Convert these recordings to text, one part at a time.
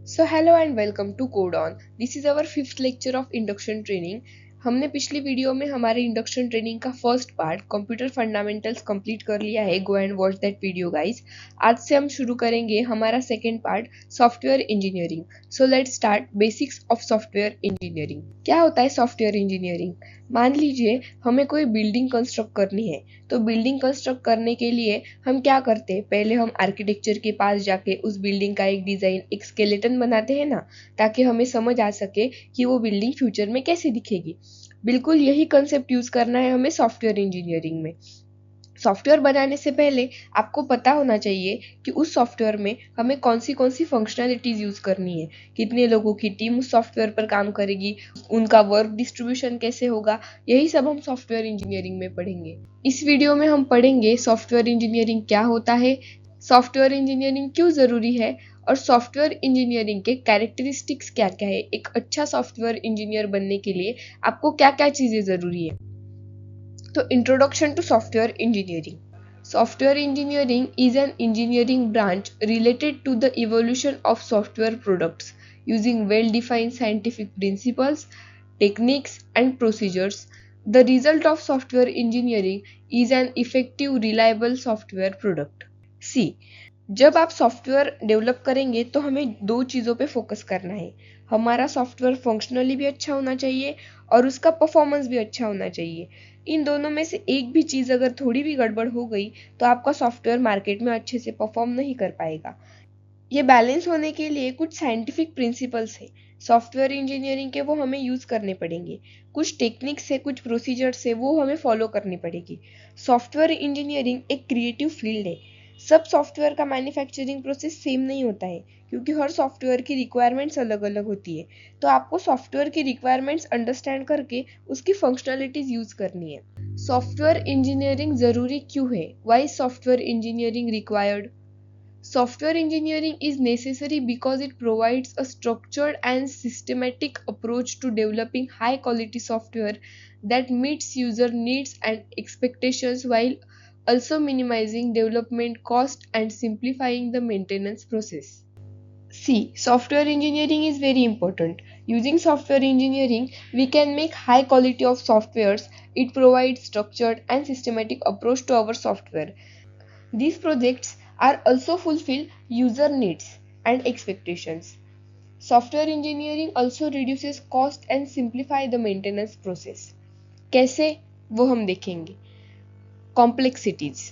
So hello and welcome to Code On. This is our fifth lecture of induction training. हमने पिछली video में हमारे induction training का first part computer fundamentals complete कर लिया है. Go and watch that video guys. आज से हम शुरू करेंगे हमारा second part software engineering. So let's start basics of software engineering. क्या होता है सॉफ्टवेयर इंजीनियरिंग? मान लीजिए हमें कोई बिल्डिंग कंस्ट्रक्ट करनी है. तो बिल्डिंग कंस्ट्रक्ट करने के लिए हम क्या करते हैं? पहले हम आर्किटेक्चर के पास जाके उस बिल्डिंग का एक डिजाइन, एक स्केलेटन बनाते हैं ना, ताकि हमें समझ आ सके कि वो बिल्डिंग फ्यूचर में कैसे दिखेगी. बिल्कुल यही कंसेप्ट यूज करना है हमें सॉफ्टवेयर इंजीनियरिंग में. सॉफ्टवेयर बनाने से पहले आपको पता होना चाहिए कि उस सॉफ्टवेयर में हमें कौन सी फंक्शनैलिटीज यूज करनी है, कितने लोगों की टीम उस सॉफ्टवेयर पर काम करेगी, उनका वर्क डिस्ट्रीब्यूशन कैसे होगा. यही सब हम सॉफ्टवेयर इंजीनियरिंग में पढ़ेंगे. इस वीडियो में हम पढ़ेंगे सॉफ्टवेयर इंजीनियरिंग क्या होता है, सॉफ्टवेयर इंजीनियरिंग क्यों जरूरी है, और सॉफ्टवेयर इंजीनियरिंग के कैरेक्टरिस्टिक्स क्या क्या है. एक अच्छा सॉफ्टवेयर इंजीनियर बनने के लिए आपको क्या क्या चीजें जरूरी है. तो introduction to software engineering. Software engineering is an engineering branch related to the evolution of software products using well-defined scientific principles, techniques, and procedures. The result of software engineering is an effective, reliable software product. See, जब आप software develop करेंगे तो हमें दो चीज़ों पे focus करना है. हमारा सॉफ्टवेयर फंक्शनली भी अच्छा होना चाहिए और उसका परफॉर्मेंस भी अच्छा होना चाहिए. इन दोनों में से एक भी चीज़ अगर थोड़ी भी गड़बड़ हो गई तो आपका सॉफ्टवेयर मार्केट में अच्छे से परफॉर्म नहीं कर पाएगा. ये बैलेंस होने के लिए कुछ साइंटिफिक प्रिंसिपल्स है सॉफ्टवेयर इंजीनियरिंग के, वो हमें यूज करने पड़ेंगे. कुछ टेक्निक्स है, कुछ प्रोसीजर्स है, वो हमें फॉलो करनी पड़ेगी. सॉफ्टवेयर इंजीनियरिंग एक क्रिएटिव फील्ड है. सब सॉफ्टवेयर का मैन्युफैक्चरिंग प्रोसेस सेम नहीं होता है, क्योंकि हर सॉफ्टवेयर की रिक्वायरमेंट्स अलग अलग होती है. तो आपको सॉफ्टवेयर की रिक्वायरमेंट्स अंडरस्टैंड करके उसकी फंक्शनैलिटीज यूज करनी है. सॉफ्टवेयर इंजीनियरिंग जरूरी क्यों है? Why software engineering required? Software engineering is necessary because it provides a structured and systematic approach to developing high quality software that meets user needs and expectations while also minimizing development cost and simplifying the maintenance process. See, software engineering is very important. Using software engineering, we can make high quality of softwares. It provides structured and systematic approach to our software. These projects are also fulfill user needs and expectations. Software engineering also reduces cost and simplify the maintenance process. कैसे? वो हम देखेंगे. Complexities.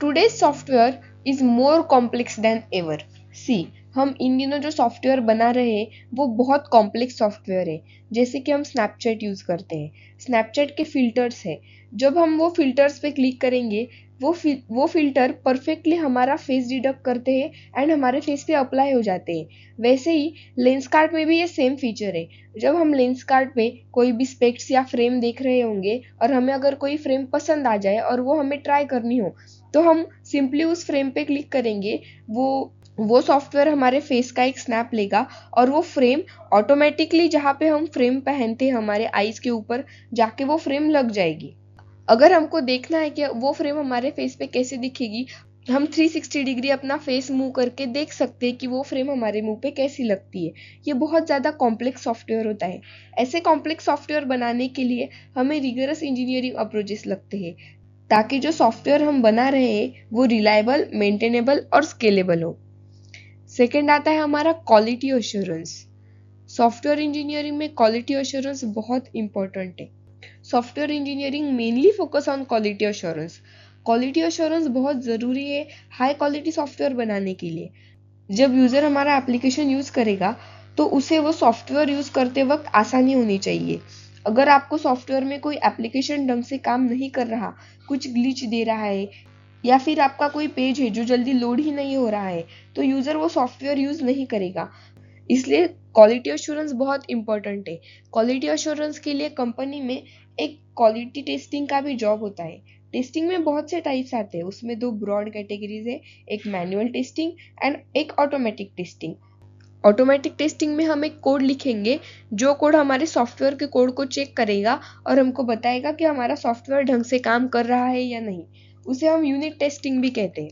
Today's software is more complex than ever. See, हम इन दिनों जो software बना रहे हैं वो बहुत कॉम्प्लेक्स सॉफ्टवेयर है. जैसे कि हम स्नैपचैट यूज करते हैं. स्नैपचैट के फिल्टर्स है. जब हम वो फिल्टर्स पे क्लिक करेंगे वो फिल्टर परफेक्टली हमारा फेस डिडक्ट करते हैं एंड हमारे फेस पे अप्लाई हो जाते हैं. वैसे ही लेंस कार्ट में भी ये सेम फीचर है. जब हम लेंस कार्ट पे कोई भी स्पेक्ट्स या फ्रेम देख रहे होंगे और हमें अगर कोई फ्रेम पसंद आ जाए और वो हमें ट्राई करनी हो, तो हम सिंपली उस फ्रेम पे क्लिक करेंगे. वो सॉफ्टवेयर हमारे फेस का एक स्नैप लेगा और वो फ्रेम ऑटोमेटिकली जहाँ पे हम फ्रेम पहनते हैं हमारे आईज के ऊपर जाके वो फ्रेम लग जाएगी. अगर हमको देखना है कि वो फ्रेम हमारे फेस पे कैसे दिखेगी, हम 360 डिग्री अपना फेस मूव करके देख सकते हैं कि वो फ्रेम हमारे मुंह पे कैसी लगती है. ये बहुत ज़्यादा कॉम्प्लेक्स सॉफ्टवेयर होता है. ऐसे कॉम्प्लेक्स सॉफ्टवेयर बनाने के लिए हमें रिगरस इंजीनियरिंग अप्रोचेस लगते हैं, ताकि जो सॉफ्टवेयर हम बना रहे हैं वो रिलायबल, मेंटेनेबल और स्केलेबल हो. सेकेंड आता है हमारा क्वालिटी अश्योरेंस. सॉफ्टवेयर इंजीनियरिंग में क्वालिटी अश्योरेंस बहुत इंपॉर्टेंट है. Software engineering mainly focus on quality assurance. Quality assurance बहुत ज़रूरी है हाई क्वालिटी सॉफ्टवेयर बनाने के लिए. जब यूज़र हमारा एप्लीकेशन यूज़ करेगा तो उसे वो सॉफ्टवेयर यूज़ करते वक्त आसानी होनी चाहिए. अगर आपको सॉफ्टवेयर में कोई एप्लीकेशन ढंग से काम नहीं कर रहा, कुछ ग्लिच दे रहा है, या फिर आपका कोई पेज है जो जल्दी लोड ही नहीं हो रहा है, तो यूज़र वो सॉफ्टवेयर यूज़ नहीं करेगा. इसलिए क्वालिटी अश्योरेंस बहुत इंपॉर्टेंट है. क्वालिटी अश्योरेंस के लिए कंपनी में एक क्वालिटी टेस्टिंग का भी जॉब होता है. टेस्टिंग में बहुत से टाइप्स आते हैं. उसमें दो ब्रॉड कैटेगरीज है, एक मैनुअल टेस्टिंग एंड एक ऑटोमेटिक टेस्टिंग. ऑटोमेटिक टेस्टिंग में हम एक कोड लिखेंगे, जो कोड हमारे सॉफ्टवेयर के कोड को चेक करेगा और हमको बताएगा कि हमारा सॉफ्टवेयर ढंग से काम कर रहा है या नहीं. उसे हम यूनिट टेस्टिंग भी कहते हैं.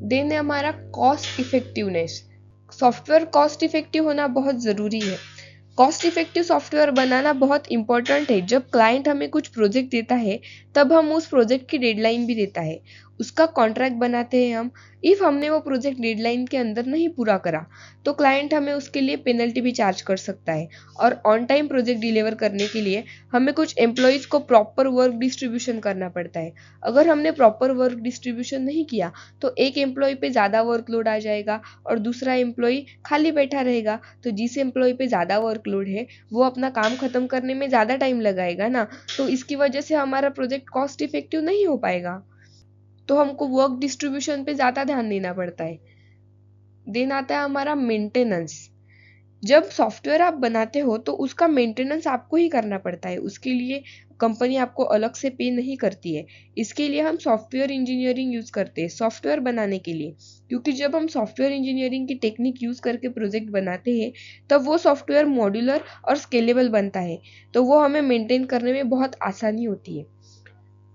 देन है हमारा cost effectiveness. Software cost effective होना बहुत ज़रूरी है। कॉस्ट इफेक्टिव सॉफ्टवेयर बनाना बहुत इंपॉर्टेंट है। जब क्लाइंट हमें कुछ प्रोजेक्ट देता है तब हम उस प्रोजेक्ट की डेडलाइन भी देता है, उसका कॉन्ट्रैक्ट बनाते हैं हम। इफ़ हमने वो प्रोजेक्ट डेडलाइन के अंदर नहीं पूरा करा तो क्लाइंट हमें उसके लिए पेनल्टी भी चार्ज कर सकता है। और ऑन टाइम प्रोजेक्ट डिलीवर करने के लिए हमें कुछ एम्प्लॉयज़ को प्रॉपर वर्क डिस्ट्रीब्यूशन करना पड़ता है। अगर हमने प्रॉपर वर्क डिस्ट्रीब्यूशन नहीं किया तो एक एम्प्लॉय पे ज़्यादा वर्कलोड आ जाएगा और दूसरा एम्प्लॉय खाली बैठा रहेगा। तो जिस एम्प्लॉय पे ज़्यादा वर्कलोड है वो अपना काम खत्म करने में ज़्यादा टाइम लगाएगा ना, तो इसकी वजह से हमारा प्रोजेक्ट कॉस्ट इफेक्टिव नहीं हो पाएगा। तो हमको वर्क डिस्ट्रीब्यूशन पे ज़्यादा ध्यान देना पड़ता है। देन आता है हमारा मेंटेनेंस। जब सॉफ्टवेयर आप बनाते हो तो उसका मेंटेनेंस आपको ही करना पड़ता है। उसके लिए कंपनी आपको अलग से पे नहीं करती है। इसके लिए हम सॉफ्टवेयर इंजीनियरिंग यूज़ करते हैं सॉफ्टवेयर बनाने के लिए। क्योंकि जब हम सॉफ्टवेयर इंजीनियरिंग की टेक्निक यूज़ करके प्रोजेक्ट बनाते हैं तब वो सॉफ्टवेयर मॉड्यूलर और स्केलेबल बनता है। तो वो हमें मेंटेन करने में बहुत आसानी होती है।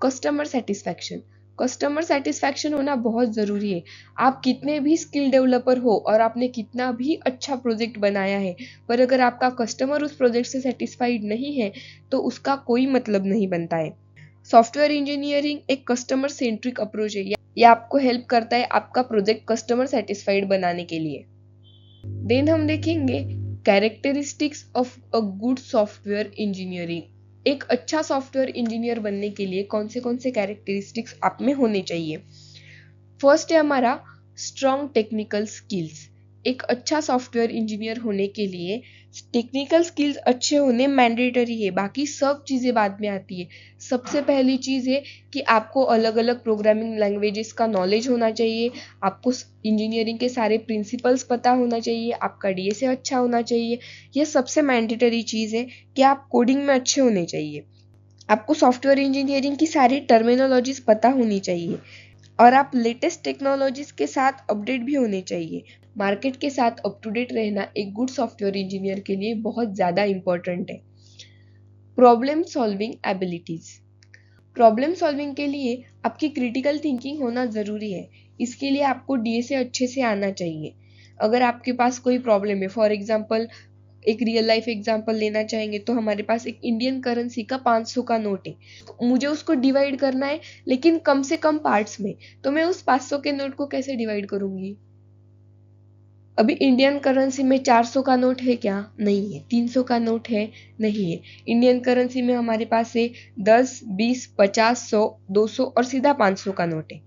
Customer satisfaction. कस्टमर सेटिस्फैक्शन होना बहुत ज़रूरी है। आप कितने भी स्किल डेवलपर हो और आपने कितना भी अच्छा प्रोजेक्ट बनाया है, पर अगर आपका कस्टमर उस प्रोजेक्ट से सेटिस्फाइड नहीं है तो उसका कोई मतलब नहीं बनता है। सॉफ्टवेयर इंजीनियरिंग एक कस्टमर सेंट्रिक अप्रोच है। यह आपको हेल्प करता है आपका प्रोजेक्ट कस्टमर सेटिस्फाइड बनाने के लिए। देन हम देखेंगे characteristics of a good software engineering. एक अच्छा सॉफ्टवेयर इंजीनियर बनने के लिए कौन से कैरेक्टरिस्टिक्स आप में होने चाहिए। फर्स्ट है हमारा स्ट्रॉन्ग टेक्निकल स्किल्स। एक अच्छा सॉफ्टवेयर इंजीनियर होने के लिए टेक्निकल स्किल्स अच्छे होने मैंडेटरी है, बाकी सब चीज़ें बाद में आती है। सबसे पहली चीज़ है कि आपको अलग अलग प्रोग्रामिंग लैंग्वेजेस का नॉलेज होना चाहिए, आपको इंजीनियरिंग के सारे प्रिंसिपल्स पता होना चाहिए, आपका डीएसए अच्छा होना चाहिए। यह सबसे मैंडेटरी चीज़ है कि आप कोडिंग में अच्छे होने चाहिए। आपको सॉफ्टवेयर इंजीनियरिंग की सारी टर्मिनोलॉजीज पता होनी चाहिए और आप लेटेस्ट टेक्नोलॉजीज के साथ अपडेट भी होने चाहिए। मार्केट के साथ अप टू डेट रहना एक गुड सॉफ्टवेयर इंजीनियर के लिए बहुत ज़्यादा इम्पोर्टेंट है। Problem solving abilities. Problem solving के लिए आपकी क्रिटिकल थिंकिंग होना ज़रूरी है। इसके लिए आपको डीएसए अच्छे से आना चाहिए। अगर आपके पास कोई प्रॉब्लम है, फॉर एग्जांपल एक रियल लाइफ एग्जांपल लेना चाहेंगे तो हमारे पास एक इंडियन करेंसी का 500 का नोट है, तो मुझे उसको डिवाइड करना है लेकिन कम से कम पार्ट्स में। तो मैं उस 500 के नोट को कैसे डिवाइड करूंगी। अभी इंडियन करेंसी में 400 का नोट है क्या? नहीं है। 300 का नोट है? नहीं है। इंडियन करेंसी में हमारे पास है 10, 20, 50, 100, 200 और सीधा 500 का नोट है।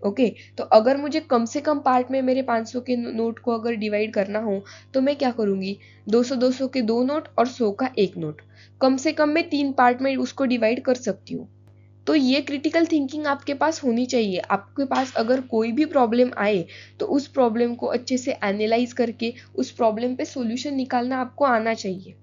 ओके, तो अगर मुझे कम से कम पार्ट में मेरे 500 के नोट को अगर डिवाइड करना हो तो मैं क्या करूंगी, 200 के 2 नोट और 100 का 1 नोट। कम से कम मैं 3 पार्ट में उसको डिवाइड कर सकती हूँ। तो ये क्रिटिकल थिंकिंग आपके पास होनी चाहिए। आपके पास अगर कोई भी प्रॉब्लम आए तो उस प्रॉब्लम को अच्छे से एनालाइज करके उस प्रॉब्लम पे सॉल्यूशन निकालना आपको आना चाहिए।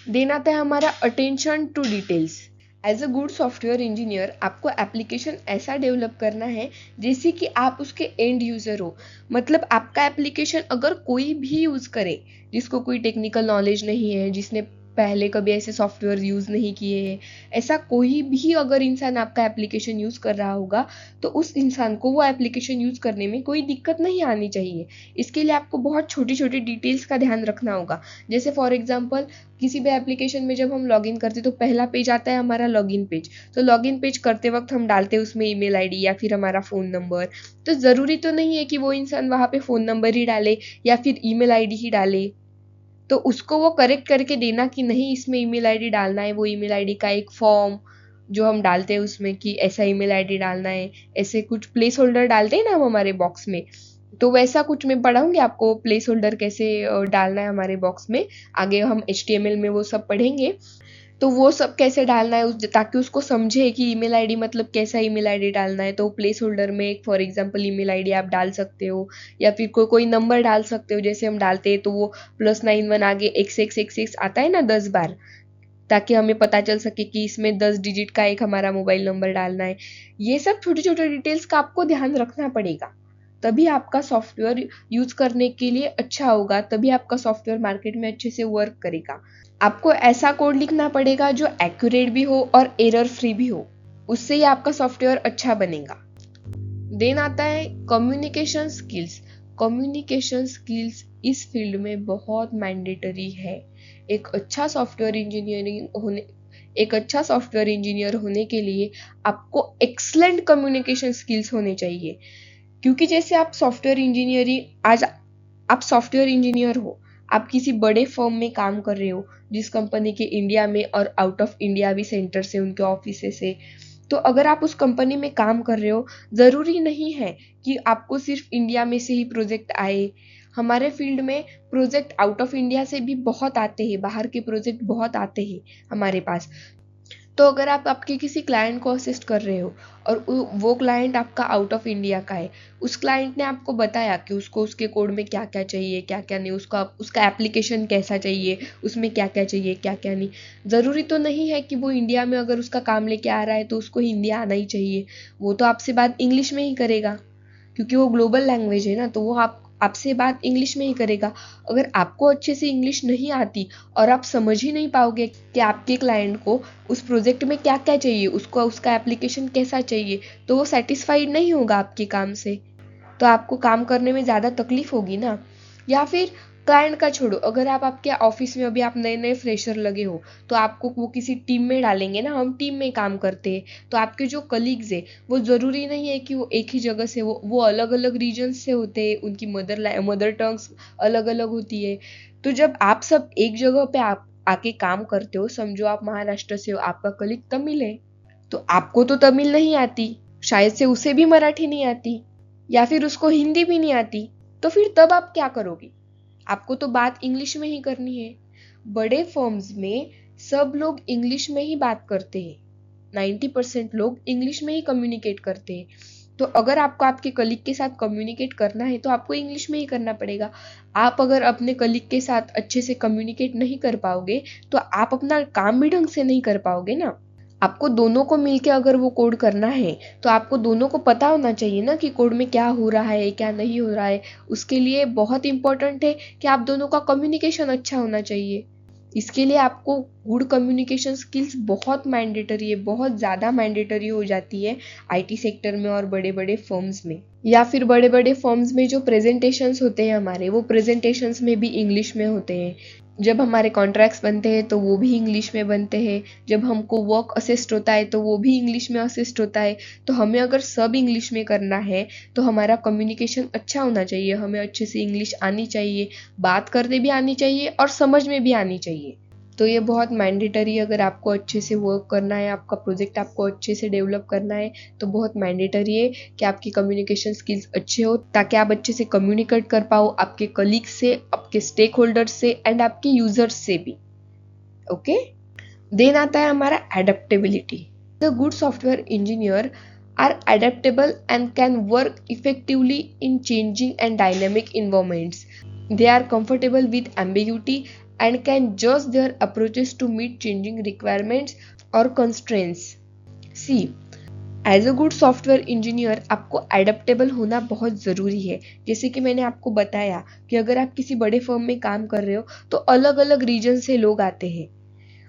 देन आता है हमारा attention to details. As a good software engineer आपको एप्लीकेशन ऐसा डेवलप करना है जैसे कि आप उसके एंड यूज़र हो। मतलब आपका एप्लीकेशन अगर कोई भी यूज़ करे जिसको कोई टेक्निकल नॉलेज नहीं है, जिसने पहले कभी ऐसे सॉफ्टवेयर यूज़ नहीं किए हैं, ऐसा कोई भी अगर इंसान आपका एप्लीकेशन यूज़ कर रहा होगा तो उस इंसान को वो एप्लीकेशन यूज़ करने में कोई दिक्कत नहीं आनी चाहिए। इसके लिए आपको बहुत छोटी छोटी डिटेल्स का ध्यान रखना होगा। जैसे फॉर एग्जांपल किसी भी एप्लीकेशन में जब हम लॉगिन करते हैं तो पहला पेज आता है हमारा लॉगिन पेज। तो लॉगिन पेज करते वक्त हम डालते हैं उसमें ईमेल आईडी या फिर हमारा फ़ोन नंबर। तो ज़रूरी तो नहीं है कि वो इंसान वहाँ पे फ़ोन नंबर ही डाले या फिर ईमेल आईडी ही डाले। तो उसको वो करेक्ट करके देना कि नहीं इसमें ईमेल आईडी डालना है। वो ईमेल आईडी का एक फॉर्म जो हम डालते हैं उसमें कि ऐसा ईमेल आईडी डालना है, ऐसे कुछ प्लेस होल्डर डालते हैं ना हम हमारे बॉक्स में। तो वैसा कुछ मैं पढ़ाऊंगी आपको प्लेस होल्डर कैसे डालना है हमारे बॉक्स में। आगे हम HTML में वो सब पढ़ेंगे। तो वो सब कैसे डालना है ताकि उसको समझे कि ईमेल आईडी मतलब कैसा ईमेल आईडी डालना है। तो प्लेस होल्डर में एक फॉर एग्जांपल ईमेल आईडी आप डाल सकते हो या फिर कोई नंबर डाल सकते हो। जैसे हम डालते हैं तो वो +91 आगे XX आता है ना 10 बार, ताकि हमें पता चल सके कि इसमें 10 डिजिट का एक हमारा मोबाइल नंबर डालना है। ये सब छोटे छोटे डिटेल्स का आपको ध्यान रखना पड़ेगा, तभी आपका सॉफ्टवेयर यूज करने के लिए अच्छा होगा, तभी आपका सॉफ्टवेयर मार्केट में अच्छे से वर्क करेगा। आपको ऐसा कोड लिखना पड़ेगा जो एक्यूरेट भी हो और एरर फ्री भी हो, उससे ही आपका सॉफ्टवेयर अच्छा बनेगा। देन आता है कम्युनिकेशन स्किल्स। कम्युनिकेशन स्किल्स इस फील्ड में बहुत मैंडेटरी है। एक अच्छा सॉफ्टवेयर इंजीनियर होने के लिए आपको एक्सलेंट कम्युनिकेशन स्किल्स होने चाहिए। क्योंकि जैसे आज आप सॉफ्टवेयर इंजीनियर हो, आप किसी बड़े फर्म में काम कर रहे हो, जिस कंपनी के इंडिया में और आउट ऑफ इंडिया भी सेंटर से, उनके ऑफिस से। तो अगर आप उस कंपनी में काम कर रहे हो, जरूरी नहीं है कि आपको सिर्फ इंडिया में से ही प्रोजेक्ट आए। हमारे फील्ड में प्रोजेक्ट आउट ऑफ इंडिया से भी बहुत आते हैं, बाहर के प्रोजेक्ट बहुत आते हैं हमारे पास। तो अगर आप आपके किसी क्लाइंट को असिस्ट कर रहे हो और वो क्लाइंट आपका आउट ऑफ इंडिया का है, उस क्लाइंट ने आपको बताया कि उसको उसके कोड में क्या क्या चाहिए, क्या क्या नहीं, उसका एप्लीकेशन कैसा चाहिए, उसमें क्या क्या चाहिए, क्या क्या नहीं। ज़रूरी तो नहीं है कि वो इंडिया में अगर उसका काम लेके आ रहा है तो उसको हिंदी आना ही चाहिए। वो तो आपसे बात इंग्लिश में ही करेगा, क्योंकि वो ग्लोबल लैंग्वेज है ना, तो वो आपसे बात इंग्लिश में ही करेगा। अगर आपको अच्छे से इंग्लिश नहीं आती और आप समझ ही नहीं पाओगे कि आपके क्लाइंट को उस प्रोजेक्ट में क्या क्या चाहिए, उसको उसका एप्लीकेशन कैसा चाहिए, तो वो सेटिस्फाइड नहीं होगा आपके काम से। तो आपको काम करने में ज़्यादा तकलीफ होगी ना। या फिर क्लाइंट का छोड़ो, अगर आप आपके ऑफिस में अभी आप नए नए फ्रेशर लगे हो, तो आपको वो किसी टीम में डालेंगे ना, हम टीम में काम करते हैं। तो आपके जो कलीग्स है, वो ज़रूरी नहीं है कि वो एक ही जगह से, वो अलग अलग रीजन से होते हैं, उनकी मदर टंग्स अलग अलग होती है। तो जब आप सब एक जगह पे आप आके काम करते हो, समझो आप महाराष्ट्र से हो, आपका कलीग तमिल है, तो आपको तो तमिल नहीं आती, शायद से उसे भी मराठी नहीं आती, या फिर उसको हिंदी भी नहीं आती। तो फिर तब आप क्या करोगे? आपको तो बात इंग्लिश में ही करनी है। बड़े फर्म्स में सब लोग इंग्लिश में ही बात करते हैं, 90% लोग इंग्लिश में ही कम्युनिकेट करते हैं। तो अगर आपको आपके कलीग के साथ कम्युनिकेट करना है तो आपको इंग्लिश में ही करना पड़ेगा। आप अगर अपने कलीग के साथ अच्छे से कम्युनिकेट नहीं कर पाओगे तो आप अपना काम भी ढंग से नहीं कर पाओगे ना। आपको दोनों को मिलके अगर वो कोड करना है तो आपको दोनों को पता होना चाहिए ना कि कोड में क्या हो रहा है, क्या नहीं हो रहा है। उसके लिए बहुत इंपॉर्टेंट है कि आप दोनों का कम्युनिकेशन अच्छा होना चाहिए। इसके लिए आपको गुड कम्युनिकेशन स्किल्स बहुत मैंडेटरी है, बहुत ज़्यादा मैंडेटरी हो जाती है आईटी सेक्टर में और बड़े बड़े फर्म्स में। या फिर बड़े बड़े फर्म्स में जो प्रेजेंटेशंस होते हैं हमारे, वो प्रेजेंटेशंस में भी इंग्लिश में होते हैं। जब हमारे कॉन्ट्रैक्ट्स बनते हैं तो वो भी इंग्लिश में बनते हैं। जब हमको वर्क असिस्ट होता है तो वो भी इंग्लिश में असिस्ट होता है। तो हमें अगर सब इंग्लिश में करना है तो हमारा कम्युनिकेशन अच्छा होना चाहिए, हमें अच्छे से इंग्लिश आनी चाहिए, बात करने भी आनी चाहिए और समझ में भी आनी चाहिए। तो ये बहुत मैंडेटरी, अगर आपको अच्छे से वर्क करना है, आपका प्रोजेक्ट आपको अच्छे से डेवलप करना है, तो बहुत मैंडेटरी है कि आपकी कम्युनिकेशन स्किल्स अच्छे हो, ताकि आप अच्छे से कम्युनिकेट कर पाओ आपके कलीग से, आपके स्टेक होल्डर से एंड आपके यूजर्स से भी। ओके। देन आता है हमारा adaptability. The good software engineer are adaptable and can work effectively in changing and dynamic environments. They are comfortable with ambiguity and can adjust their approaches to meet changing requirements or constraints. See, as a good software engineer आपको adaptable होना बहुत ज़रूरी है। जैसे कि मैंने आपको बताया कि अगर आप किसी बड़े फर्म में काम कर रहे हो तो अलग अलग रीजन से लोग आते हैं।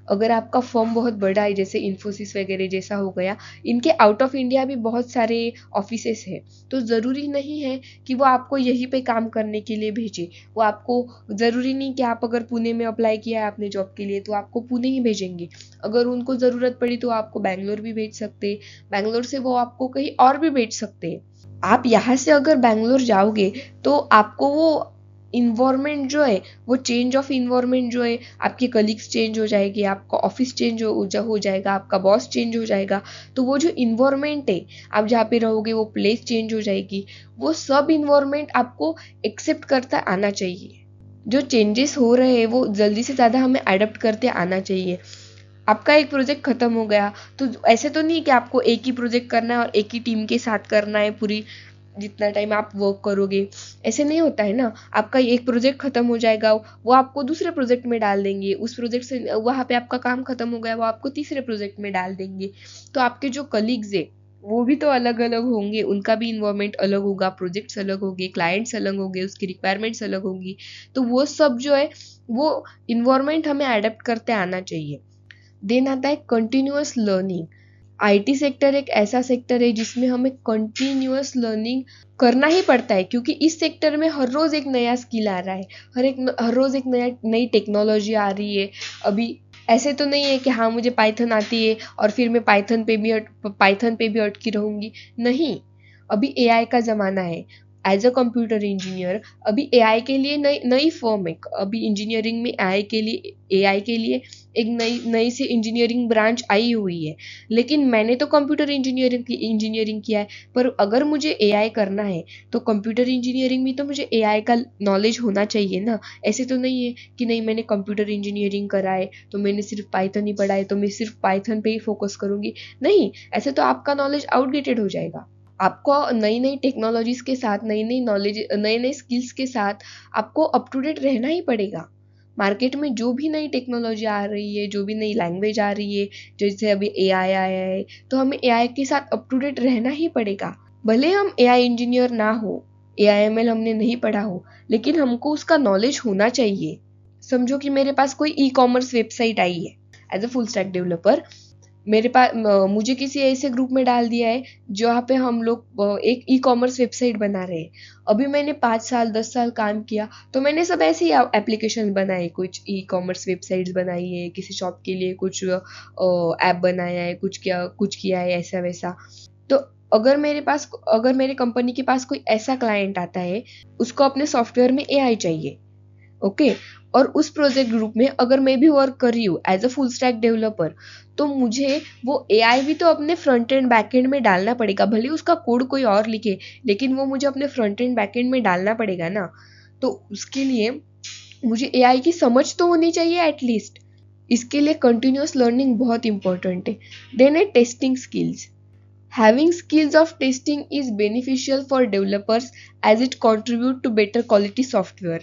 अगर आपका फर्म बहुत बड़ा है, जैसे इन्फोसिस वगैरह जैसा हो गया, इनके आउट ऑफ इंडिया भी बहुत सारे ऑफिसेस है। तो ज़रूरी नहीं है कि वो आपको यहीं पे काम करने के लिए भेजे। वो आपको ज़रूरी नहीं कि आप अगर पुणे में अप्लाई किया है आपने जॉब के लिए तो आपको पुणे ही भेजेंगे। अगर उनको ज़रूरत पड़ी तो आपको बैंगलोर भी भेज सकते हैं, बैंगलोर से वो आपको कहीं और भी भेज सकते हैं। आप यहाँ से अगर बैंगलोर जाओगे तो आपको वो इन्वायरमेंट जो है, वो चेंज ऑफ इन्वायरमेंट जो है, आपके कलीग्स चेंज हो जाएंगे, आपका ऑफिस चेंज हो जाएगा, आपका बॉस चेंज हो जाएगा। तो वो जो इन्वायरमेंट है, आप जहाँ पे रहोगे वो प्लेस चेंज हो जाएगी। वो सब इन्वायरमेंट आपको एक्सेप्ट करता आना चाहिए। जो चेंजेस हो रहे हैं वो जल्दी से ज़्यादा हमें अडेप्ट करते आना चाहिए। आपका एक प्रोजेक्ट खत्म हो गया तो ऐसे तो नहीं कि आपको एक ही प्रोजेक्ट करना है और एक ही टीम के साथ करना है पूरी जितना टाइम आप वर्क करोगे। ऐसे नहीं होता है ना। आपका एक प्रोजेक्ट खत्म हो जाएगा, वो आपको दूसरे प्रोजेक्ट में डाल देंगे, उस प्रोजेक्ट से वहाँ पे आपका काम खत्म हो गया, वो आपको तीसरे प्रोजेक्ट में डाल देंगे। तो आपके जो कलीग्स है वो भी तो अलग अलग होंगे, उनका भी इन्वायरमेंट अलग होगा, प्रोजेक्ट्स अलग होंगे, क्लाइंट्स अलग होंगे, उसकी रिक्वायरमेंट्स अलग होंगी। तो वो सब जो है वो इन्वायरमेंट हमें अडेप्ट करते आना चाहिए। देन आता है कंटिन्यूअस लर्निंग। आईटी सेक्टर एक ऐसा सेक्टर है जिसमें हमें कंटिन्यूअस लर्निंग करना ही पड़ता है, क्योंकि इस सेक्टर में हर रोज एक नया स्किल आ रहा है, हर रोज एक नई टेक्नोलॉजी आ रही है। अभी ऐसे तो नहीं है कि हाँ मुझे पाइथन आती है और फिर मैं पाइथन पे भी अटकी रहूंगी। नहीं, अभी एआई का जमाना है। एज अ कंप्यूटर इंजीनियर अभी एआई के लिए नई नई फॉर्म है। अभी इंजीनियरिंग में एआई के लिए एक नई नई से इंजीनियरिंग ब्रांच आई हुई है। लेकिन मैंने तो कंप्यूटर इंजीनियरिंग किया है, पर अगर मुझे एआई करना है तो कंप्यूटर इंजीनियरिंग में तो मुझे एआई का नॉलेज होना चाहिए ना। ऐसे तो नहीं है कि नहीं मैंने कंप्यूटर इंजीनियरिंग करा है तो मैंने सिर्फ पाइथन ही पढ़ा है तो मैं सिर्फ पाइथन पे ही फोकस करूंगी। नहीं, ऐसे तो आपका नॉलेज आउटडेटेड हो जाएगा। आपको नई नई टेक्नोलॉजीज के साथ, नई नई नॉलेज, नए नए स्किल्स के साथ आपको अप टू डेट रहना ही पड़ेगा। मार्केट में जो भी नई टेक्नोलॉजी आ रही है, जो भी नई लैंग्वेज आ रही है, जैसे अभी एआई आया है, तो हमें एआई के साथ अप टू डेट रहना ही पड़ेगा। भले हम एआई इंजीनियर ना हो, एआईएमएल हमने नहीं पढ़ा हो, लेकिन हमको उसका नॉलेज होना चाहिए। समझो कि मेरे पास कोई ई कॉमर्स वेबसाइट आई है। As a full stack developer मेरे पास मुझे किसी ऐसे ग्रुप में डाल दिया है जहाँ पे हम लोग एक ई कॉमर्स वेबसाइट बना रहे हैं। अभी मैंने 5 साल 10 साल काम किया तो मैंने सब ऐसे ही एप्लीकेशन बनाए, कुछ ई कॉमर्स वेबसाइट्स बनाई है, किसी शॉप के लिए कुछ ऐप बनाया है, कुछ किया है ऐसा वैसा। तो अगर मेरे कंपनी के पास कोई ऐसा क्लाइंट आता है, उसको अपने सॉफ्टवेयर में एआई चाहिए, ओके, और उस प्रोजेक्ट ग्रुप में अगर मैं भी वर्क कर रही हूँ as a full stack developer, तो मुझे वो एआई भी तो अपने फ्रंट एंड बैक एंड में डालना पड़ेगा। भले उसका कोड कोई और लिखे, लेकिन वो मुझे अपने फ्रंट एंड बैक एंड में डालना पड़ेगा ना। तो उसके लिए मुझे एआई की समझ तो होनी चाहिए एटलीस्ट। इसके लिए कंटिन्यूअस लर्निंग बहुत इंपॉर्टेंट है। देन है testing skills. Having skills of testing is beneficial for developers as it contributes to better quality software,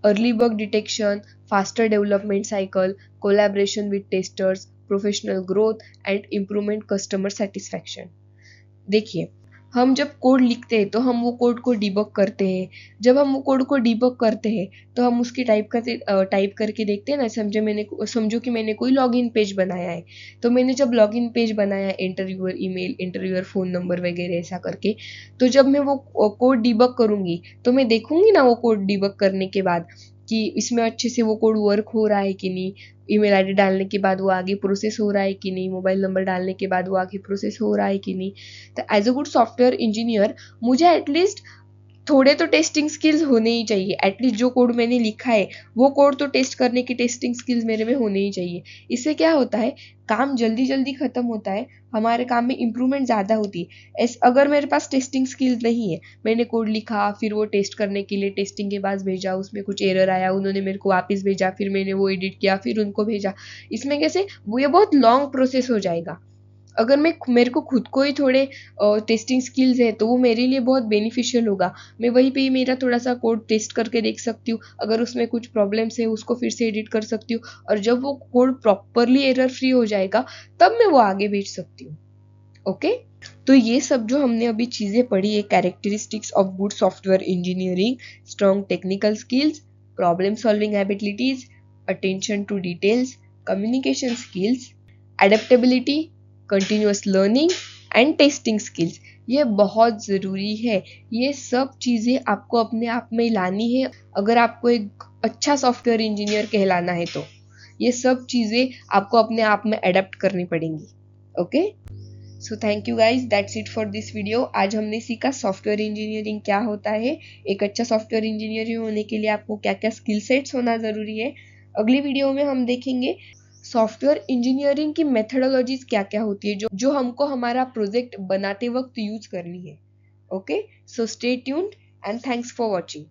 early bug detection, faster development cycle, collaboration with testers, professional growth, and improvement customer satisfaction. देखिए, हम जब code लिखते हैं तो हम वो code को debug करते हैं। जब हम वो कोड को डिबग करते हैं तो हम उसकी टाइप करके देखते हैं ना। समझो कि मैंने कोई लॉगिन पेज बनाया है। तो मैंने जब लॉगिन पेज बनाया, enter your email, enter your phone number वगैरह ऐसा करके, तो जब मैं वो कोड डिबग करूँगी तो मैं देखूँगी ना वो कोड डिबग करने के बाद कि इसमें अच्छे से वो कोड वर्क हो रहा है कि नहीं, ईमेल आईडी डालने के बाद वो आगे प्रोसेस हो रहा है कि नहीं, मोबाइल नंबर डालने के बाद वो आगे प्रोसेस हो रहा है कि नहीं। तो as a good software engineer मुझे एटलीस्ट थोड़े तो टेस्टिंग स्किल्स होने ही चाहिए। एटलीस्ट जो कोड मैंने लिखा है वो कोड तो टेस्ट करने की टेस्टिंग स्किल्स मेरे में होने ही चाहिए। इससे क्या होता है, काम जल्दी जल्दी खत्म होता है, हमारे काम में इम्प्रूवमेंट ज़्यादा होती है। अगर मेरे पास टेस्टिंग स्किल्स नहीं है, मैंने कोड लिखा फिर वो टेस्ट करने के लिए टेस्टिंग के पास भेजा, उसमें कुछ एरर आया, उन्होंने मेरे को वापस भेजा, फिर मैंने वो एडिट किया, फिर उनको भेजा, इसमें कैसे वो ये बहुत लॉन्ग प्रोसेस हो जाएगा। अगर मेरे को खुद को ही थोड़े टेस्टिंग स्किल्स है तो वो मेरे लिए बहुत बेनिफिशियल होगा। मैं वहीं पे ही मेरा थोड़ा सा कोड टेस्ट करके देख सकती हूँ, अगर उसमें कुछ प्रॉब्लम्स है उसको फिर से एडिट कर सकती हूँ, और जब वो कोड प्रॉपरली एरर फ्री हो जाएगा तब मैं वो आगे भेज सकती हूँ। ओके, तो ये सब जो हमने अभी चीज़ें पढ़ी है, characteristics of good software engineering, strong technical skills, problem solving abilities, attention to details, communication skills, adaptability, continuous learning and testing skills, ये बहुत ज़रूरी है। ये सब चीज़ें आपको अपने आप में लानी है अगर आपको एक अच्छा सॉफ्टवेयर इंजीनियर कहलाना है। तो ये सब चीज़ें आपको अपने आप में अडेप्ट करनी पड़ेंगी। Okay, so thank you guys, that's it for this video. आज हमने सीखा सॉफ्टवेयर इंजीनियरिंग क्या होता है, एक अच्छा सॉफ्टवेयर इंजीनियर होने के लिए आपको क्या क्या स्किल सेट्स होना ज़रूरी है। अगली वीडियो में हम देखेंगे सॉफ्टवेयर इंजीनियरिंग की मेथडोलॉजीज क्या क्या होती है जो हमको हमारा प्रोजेक्ट बनाते वक्त यूज करनी है। Okay, so stay tuned and thanks for watching.